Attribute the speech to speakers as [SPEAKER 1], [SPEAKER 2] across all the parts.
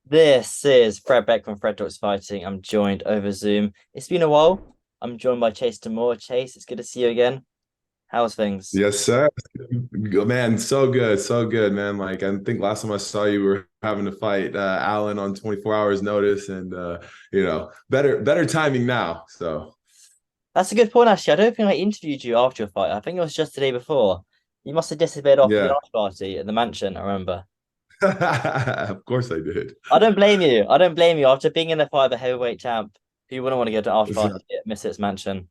[SPEAKER 1] This is Fred Beck from Fred Talks Fighting. I'm joined over Zoom. It's been a while. I'm joined by Chase Demoor. Chase, it's good to see you again. How's things?
[SPEAKER 2] Yes, sir. Man, so good, man. Like I think last time I saw you, we were having to fight Allen on 24 hours notice, and better timing now. So
[SPEAKER 1] That's a good point, actually. I don't think I interviewed you after your fight. I think it was just the day before. You must have disappeared off the
[SPEAKER 2] yeah,
[SPEAKER 1] after party at the mansion, I remember.
[SPEAKER 2] of course I did.
[SPEAKER 1] I don't blame you. I don't blame you. After being in the fight of a heavyweight champ, who wouldn't want to go to an after
[SPEAKER 2] That's
[SPEAKER 1] party at Misfits mansion?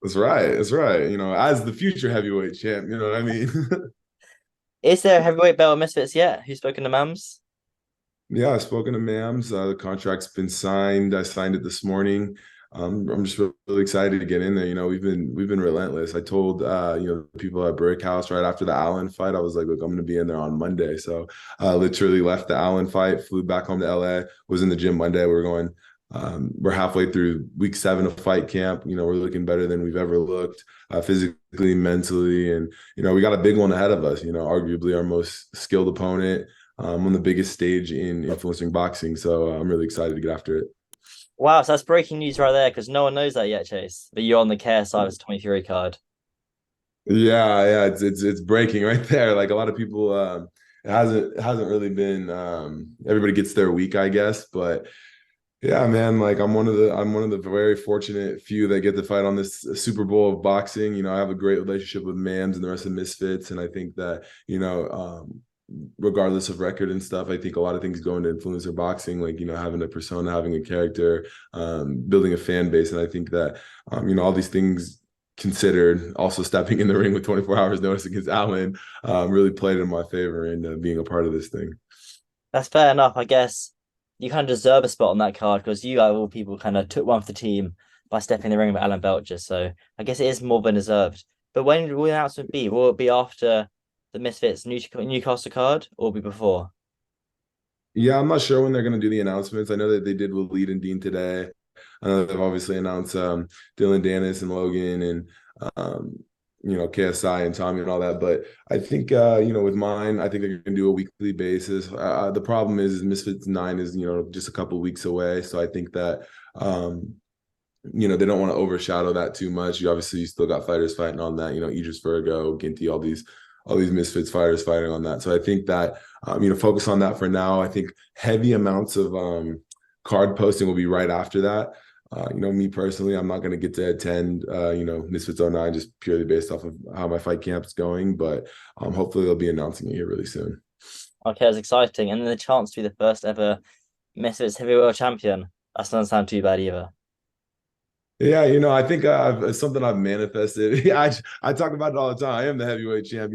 [SPEAKER 2] that's right. That's right. As the future heavyweight champ, you know what I mean?
[SPEAKER 1] Is there a heavyweight belt at Misfits yet? Who's spoken to Mams?
[SPEAKER 2] Yeah, I've spoken to Mams. The contract's been signed. I signed it this morning. I'm just really excited to get in there. We've been relentless. I told the people at Brick House right after the Allen fight, I was like, look, I'm gonna be in there on Monday. So literally left the Allen fight, flew back home to LA, was in the gym Monday. We're halfway through week 7 of fight camp. We're looking better than we've ever looked, physically, mentally, and we got a big one ahead of us. Arguably our most skilled opponent on the biggest stage in influencing boxing. So I'm really excited to get after it.
[SPEAKER 1] Wow, so that's breaking news right there because no one knows that yet, Chase. But you're on the KSI 23 card.
[SPEAKER 2] Yeah, it's breaking right there. Like a lot of people, it hasn't really been. Everybody gets their week, I guess, but yeah, man. Like I'm one of the very fortunate few that get to fight on this Super Bowl of boxing. I have a great relationship with Mams and the rest of Misfits, and I think that regardless of record and stuff, I think a lot of things go into influencer boxing, like having a persona, having a character, building a fan base, and I think that all these things considered, also stepping in the ring with 24 hours notice against Allen really played in my favor in being a part of this thing.
[SPEAKER 1] That's fair enough. I guess you kind of deserve a spot on that card because you, out of all people, kind of took one for the team by stepping in the ring with Alan Belcher. So I guess it is more than deserved. But when will the announcement be? Will it be after the Misfits Newcastle card or be before?
[SPEAKER 2] Yeah, I'm not sure when they're going to do the announcements. I know that they did with Lead and Dean today. I know they've obviously announced Dylan Dennis and Logan and KSI and Tommy and all that. But I think with mine, I think they're going to do a weekly basis. The problem is Misfits 9 is just a couple weeks away, so I think that they don't want to overshadow that too much. You still got fighters fighting on that. Idris Virgo, Ginty, all these Misfits fighters fighting on that. So I think that focus on that for now. I think heavy amounts of card posting will be right after that. Me personally, I'm not going to get to attend, Misfits '09 just purely based off of how my fight camp's going. But hopefully they'll be announcing it here really soon.
[SPEAKER 1] Okay, that's exciting. And then the chance to be the first ever Misfits heavyweight world champion. That doesn't sound too bad either.
[SPEAKER 2] Yeah, I think it's something I've manifested. Yeah, I talk about it all the time. I am the heavyweight champ.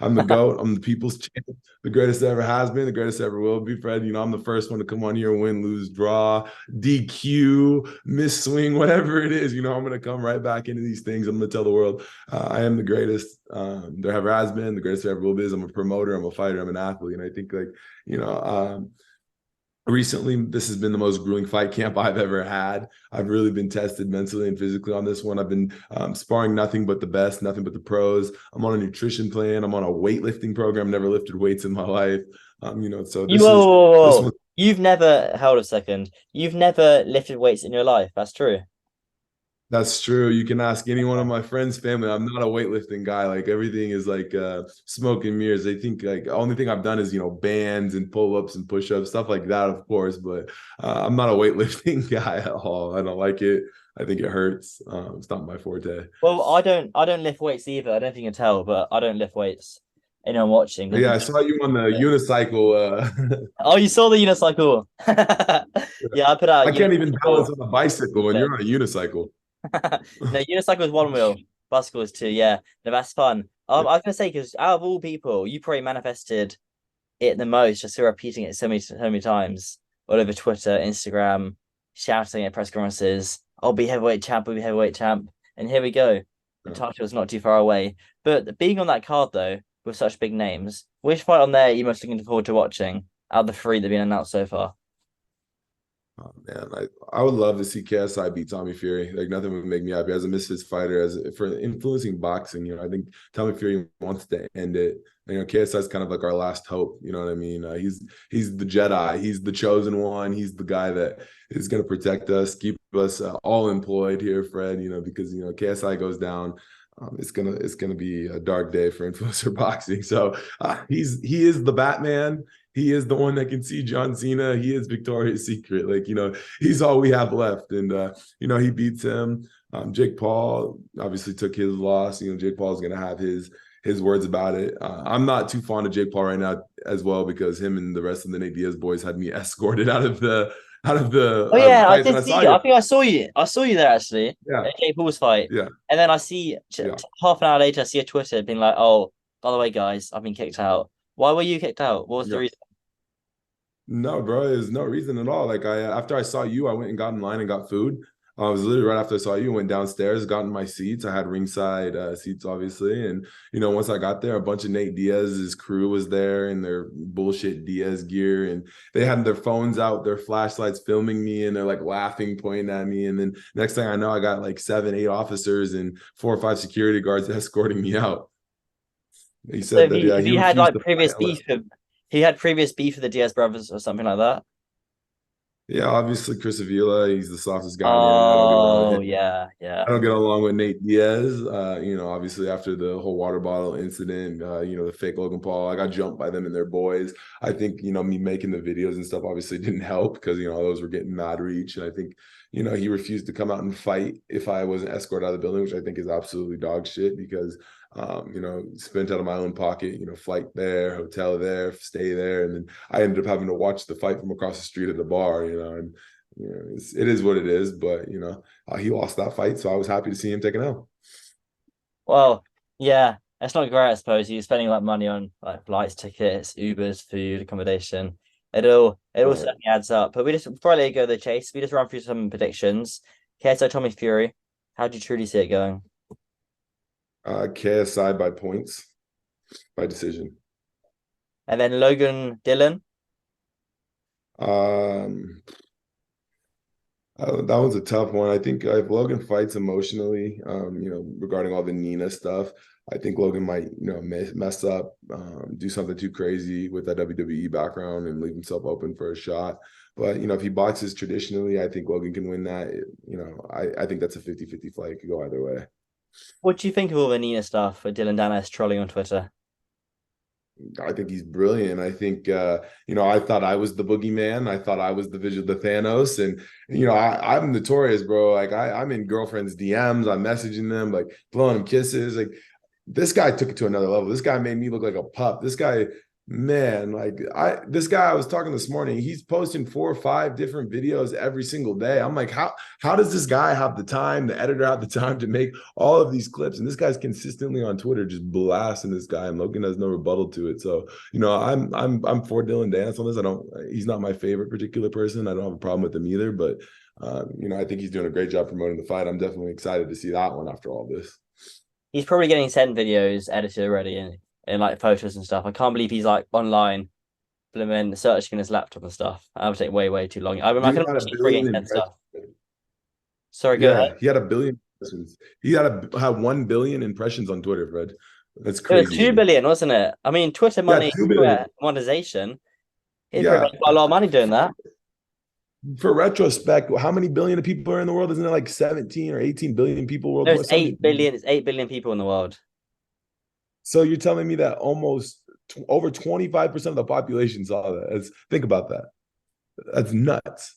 [SPEAKER 2] I'm the GOAT. I'm the people's champ, the greatest that ever has been, the greatest ever will be, Fred. I'm the first one to come on here, win, lose, draw, DQ, miss swing, whatever it is. I'm going to come right back into these things. I'm going to tell the world I am the greatest there ever has been, the greatest there ever will be. I'm a promoter, I'm a fighter, I'm an athlete. And I think, like, recently this has been the most grueling fight camp I've ever had. I've really been tested mentally and physically on this one. I've been sparring nothing but the best, nothing but the pros. I'm on a nutrition plan. I'm on a weightlifting program. Never lifted weights in my life. So
[SPEAKER 1] You whoa, whoa, whoa,
[SPEAKER 2] this
[SPEAKER 1] whoa.
[SPEAKER 2] one.
[SPEAKER 1] You've never held a second. You've never lifted weights in your life. That's true.
[SPEAKER 2] That's true. You can ask any one of my friends, family. I'm not a weightlifting guy. Like everything is like smoke and mirrors. They think like the only thing I've done is bands and pull-ups and push-ups, stuff like that, of course. But I'm not a weightlifting guy at all. I don't like it. I think it hurts. It's not my forte.
[SPEAKER 1] Well, I don't lift weights either. I don't think you can tell, but I don't lift weights. Anyone watching
[SPEAKER 2] But
[SPEAKER 1] because
[SPEAKER 2] yeah, I saw you on the unicycle.
[SPEAKER 1] oh, you saw the unicycle. Yeah, I put out
[SPEAKER 2] I
[SPEAKER 1] a
[SPEAKER 2] can't even balance
[SPEAKER 1] unicycle.
[SPEAKER 2] on a bicycle when you're on a unicycle.
[SPEAKER 1] No, unicycle is one wheel, bicycle is two. Yeah, no, that's fun. I was gonna say because out of all people, you probably manifested it the most, just through repeating it so many times all over Twitter, Instagram, shouting at press conferences, "I'll be heavyweight champ, I'll be heavyweight champ," and here we go. The title is not too far away. But being on that card though, with such big names, which fight on there are you most looking forward to watching out of the three that have been announced so far?
[SPEAKER 2] Oh man, I would love to see KSI beat Tommy Fury. Like nothing would make me happy as a Misfits fighter, as for influencing boxing. I think Tommy Fury wants to end it. KSI is kind of like our last hope. You know what I mean? He's the Jedi. He's the chosen one. He's the guy that is going to protect us, keep us all employed here, Fred. Because KSI goes down. It's gonna be a dark day for influencer boxing. So he is the Batman. He is the one that can see John Cena. He is Victoria's Secret. Like, he's all we have left. And, he beats him. Jake Paul obviously took his loss. Jake Paul is going to have his words about it. I'm not too fond of Jake Paul right now as well, because him and the rest of the Nate Diaz boys had me escorted out of the
[SPEAKER 1] Oh yeah, I
[SPEAKER 2] fights. And
[SPEAKER 1] did
[SPEAKER 2] I
[SPEAKER 1] see
[SPEAKER 2] saw
[SPEAKER 1] you.
[SPEAKER 2] you.
[SPEAKER 1] I think I saw you. I saw you there actually.
[SPEAKER 2] Yeah.
[SPEAKER 1] At Jake Paul's fight.
[SPEAKER 2] Yeah.
[SPEAKER 1] And then I see
[SPEAKER 2] Yeah.
[SPEAKER 1] half an hour later, I see a Twitter being like, "Oh, by the way, guys, I've been kicked out." Why were you kicked out? What was the
[SPEAKER 2] Yeah.
[SPEAKER 1] reason?
[SPEAKER 2] No, bro, there's no reason at all. Like after I saw you, I went and got in line and got food. I was literally right after I saw you, went downstairs, got in my seats. I had ringside seats, obviously. And, once I got there, a bunch of Nate Diaz's crew was there in their bullshit Diaz gear. And they had their phones out, their flashlights filming me, and they're like laughing, pointing at me. And then next thing I know, I got like 7, 8 officers and 4 or 5 security guards escorting me out. He
[SPEAKER 1] So
[SPEAKER 2] said
[SPEAKER 1] if
[SPEAKER 2] that,
[SPEAKER 1] he,
[SPEAKER 2] yeah,
[SPEAKER 1] if
[SPEAKER 2] he
[SPEAKER 1] he had
[SPEAKER 2] refused
[SPEAKER 1] like
[SPEAKER 2] to
[SPEAKER 1] previous
[SPEAKER 2] fight.
[SPEAKER 1] beef with, he had previous beef with the Diaz brothers or something like that.
[SPEAKER 2] Yeah, obviously Chris Avila, he's the softest guy in the internet. I don't get along with
[SPEAKER 1] Oh
[SPEAKER 2] him.
[SPEAKER 1] yeah, yeah.
[SPEAKER 2] I don't get along with Nate Diaz. Obviously after the whole water bottle incident, the fake Logan Paul, I got jumped by them and their boys. I think, me making the videos and stuff obviously didn't help, because, those were getting mad reach. And I think, he refused to come out and fight if I wasn't escorted out of the building, which I think is absolutely dog shit, because, spent out of my own pocket, flight there, hotel there, stay there. And then I ended up having to watch the fight from across the street at the bar, and, it is what it is. But, he lost that fight, so I was happy to see him take an L.
[SPEAKER 1] Well, yeah, it's not great, I suppose. You're spending like money on like flights, tickets, Ubers, food, accommodation. It all
[SPEAKER 2] Right.
[SPEAKER 1] certainly adds up. But we just before I let you go the chase, we just run through some predictions. Okay, so Tommy Fury, how do you truly see it going?
[SPEAKER 2] KSI by points, by decision.
[SPEAKER 1] And then Logan Dillon.
[SPEAKER 2] Um, that one's a tough one. I think if Logan fights emotionally, regarding all the Nina stuff, I think Logan might, mess up, do something too crazy with that WWE background and leave himself open for a shot. But, if he boxes traditionally, I think Logan can win that. I think that's a 50-50 fight. It could go either way.
[SPEAKER 1] What do you think of all the Nina stuff with Dylan Dennis trolling on Twitter?
[SPEAKER 2] I think he's brilliant. I think I thought I was the boogeyman. I thought I was the visual, the Thanos. And I'm notorious, bro. Like I'm in girlfriends' DMs, I'm messaging them, like blowing them kisses. Like this guy took it to another level. This guy made me look like a pup. This guy, man, this guy I was talking this morning, he's posting 4 or 5 different videos every single day. I'm like, how does this guy have the time, the editor have the time to make all of these clips? And this guy's consistently on Twitter just blasting this guy, and Logan has no rebuttal to it. So, I'm for Dylan Dance on this. He's not my favorite particular person. I don't have a problem with him either, but I think he's doing a great job promoting the fight. I'm definitely excited to see that one after all this.
[SPEAKER 1] He's probably getting sent videos edited already and like photos and stuff. I can't believe he's like online, blooming searching his laptop and stuff. That would take way, way too long. I
[SPEAKER 2] Dude
[SPEAKER 1] can
[SPEAKER 2] had a
[SPEAKER 1] imagine he's probably
[SPEAKER 2] billion
[SPEAKER 1] getting sent
[SPEAKER 2] impressions.
[SPEAKER 1] stuff. Sorry, go ahead.
[SPEAKER 2] Yeah, he had a billion impressions. He had 1 billion impressions on Twitter, Fred. That's
[SPEAKER 1] It was
[SPEAKER 2] crazy to
[SPEAKER 1] two
[SPEAKER 2] me.
[SPEAKER 1] billion, wasn't it? I mean, Twitter
[SPEAKER 2] Yeah,
[SPEAKER 1] money,
[SPEAKER 2] 2 billion.
[SPEAKER 1] monetization. He's probably
[SPEAKER 2] Yeah.
[SPEAKER 1] made quite a lot of money doing that.
[SPEAKER 2] For retrospect, how many billion of people are in the world? Isn't it like 17 or 18 billion people
[SPEAKER 1] No,
[SPEAKER 2] worldwide?
[SPEAKER 1] it's 8 billion. It's 8 billion people in the world.
[SPEAKER 2] So you're telling me that almost over 25% of the population saw that? Think about that. That's nuts.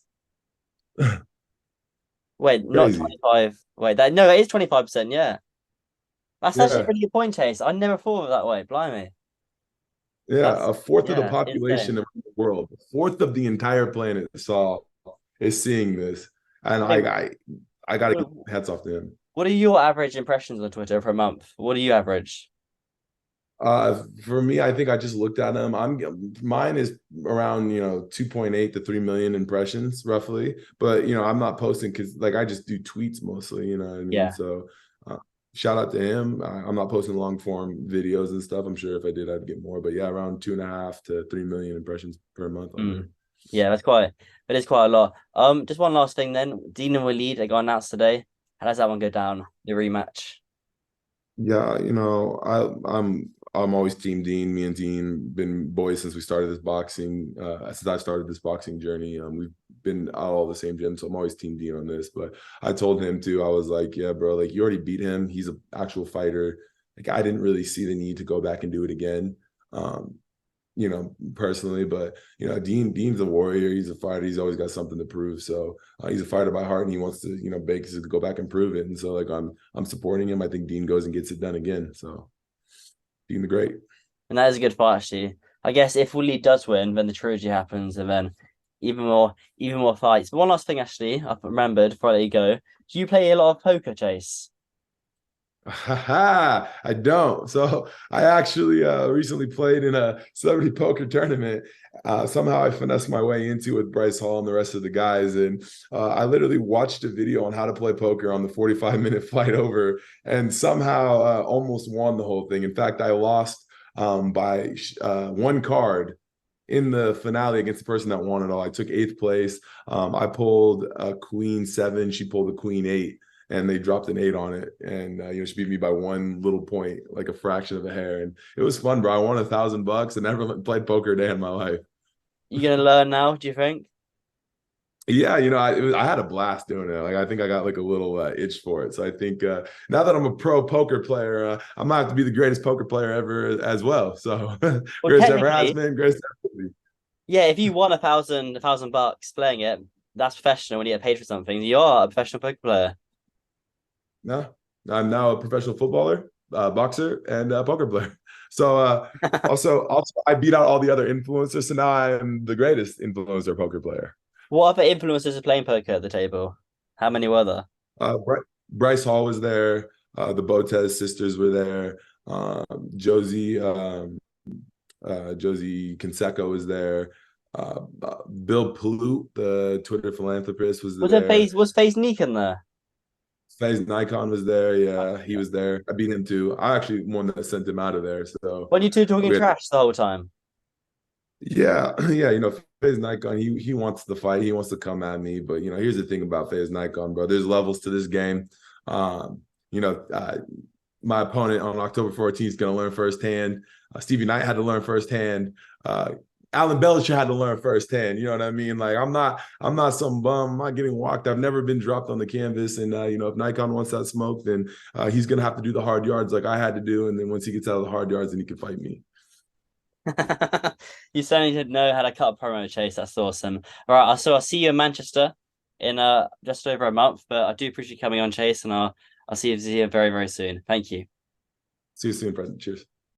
[SPEAKER 1] Wait, not
[SPEAKER 2] Crazy.
[SPEAKER 1] 25. Wait, that no, it is 25%. Yeah. That's actually a
[SPEAKER 2] Yeah.
[SPEAKER 1] really good point, Chase. I never thought of it that way. Blimey.
[SPEAKER 2] Yeah.
[SPEAKER 1] That's
[SPEAKER 2] A fourth of the
[SPEAKER 1] yeah,
[SPEAKER 2] population
[SPEAKER 1] insane.
[SPEAKER 2] of the world, a fourth of the entire planet is seeing this. And
[SPEAKER 1] Wait,
[SPEAKER 2] I gotta
[SPEAKER 1] what
[SPEAKER 2] give hats off to him.
[SPEAKER 1] what are your average impressions on Twitter per month? What do you average?
[SPEAKER 2] For me, I think I just looked at them. Mine is around 2.8 to 3 million impressions roughly. But I'm not posting because like I just do tweets mostly. You know what I mean?
[SPEAKER 1] Yeah.
[SPEAKER 2] So uh, shout out to him. I'm not posting long form videos and stuff. I'm sure if I did, I'd get more. But yeah, around 2.5 to 3 million impressions per month on
[SPEAKER 1] Mm.
[SPEAKER 2] there.
[SPEAKER 1] Yeah, It is quite a lot. Just one last thing then. Dean and Waleed, they got announced today. How does that one go down? The rematch.
[SPEAKER 2] Yeah, I'm always Team Dean. Me and Dean been boys since we started this boxing. Since I started this boxing journey, we've been out all the same gym, so I'm always Team Dean on this. But I told him too. I was like, yeah, bro, like you already beat him. He's an actual fighter. Like I didn't really see the need to go back and do it again. Um, personally. But Dean's a warrior. He's a fighter. He's always got something to prove. So he's a fighter by heart, and he wants to, basically go back and prove it. And so, like, I'm supporting him. I think Dean goes and gets it done again. So Dean the Great.
[SPEAKER 1] And that is a good fight, actually. I guess if Waleed does win, then the trilogy happens, and then even more fights. But one last thing, actually, I remembered before I let you go. Do you play a lot of poker, Chase?
[SPEAKER 2] I don't. So I actually recently played in a celebrity poker tournament. Somehow I finessed my way into it with Bryce Hall and the rest of the guys. And I literally watched a video on how to play poker on the 45-minute flight over and somehow almost won the whole thing. In fact, I lost by one card in the finale against the person that won it all. I took eighth place. I pulled a queen seven. She pulled a queen eight, and they dropped an eight on it. And she beat me by one little point, like a fraction of a hair. And it was fun, bro. I won $1,000 and never played poker a day in my life.
[SPEAKER 1] You gonna learn now, do you think?
[SPEAKER 2] Yeah, I had a blast doing it. Like I think I got like a little itch for it. So I think now that I'm a pro poker player, I might have to be the greatest poker player ever as well. So
[SPEAKER 1] Well,
[SPEAKER 2] greatest ever has
[SPEAKER 1] technically,
[SPEAKER 2] been, greatest ever will be.
[SPEAKER 1] yeah, if you won a thousand bucks playing it, that's professional when you get paid for something. You are a professional poker player.
[SPEAKER 2] No, I'm now a professional footballer, boxer, and poker player. So also, I beat out all the other influencers. So now I am the greatest influencer poker player.
[SPEAKER 1] What other influencers are playing poker at the table? How many were there?
[SPEAKER 2] Bryce Hall was there. The Botez sisters were there. Josie Josie Canseco was there. Bill Palute, the Twitter philanthropist, was there.
[SPEAKER 1] Was FaZe Neek there?
[SPEAKER 2] FaZe Nikon was there. Yeah, he
[SPEAKER 1] Yeah.
[SPEAKER 2] was there. I beat him too. I actually one that sent him out of there. So
[SPEAKER 1] When you two talking
[SPEAKER 2] we had,
[SPEAKER 1] trash the whole time?
[SPEAKER 2] yeah, yeah. FaZe Nikon, he wants to fight. He wants to come at me. But here's the thing about FaZe Nikon, bro. There's levels to this game. Um, you know, uh, my opponent on October 14th is going to learn firsthand. Stevie Knight had to learn firsthand. Alan Belcher had to learn firsthand. You know what I mean? Like I'm not some bum. I'm not getting walked. I've never been dropped on the canvas. And if Nikon wants that smoke, then he's gonna have to do the hard yards like I had to do. And then once he gets out of the hard yards, then he can fight me.
[SPEAKER 1] You certainly did know how to cut a promo, Chase. That's awesome. All right, so I'll see you in Manchester in just over a month. But I do appreciate you coming on, Chase, and I'll see you very, very soon. Thank you.
[SPEAKER 2] See you soon, President. Cheers.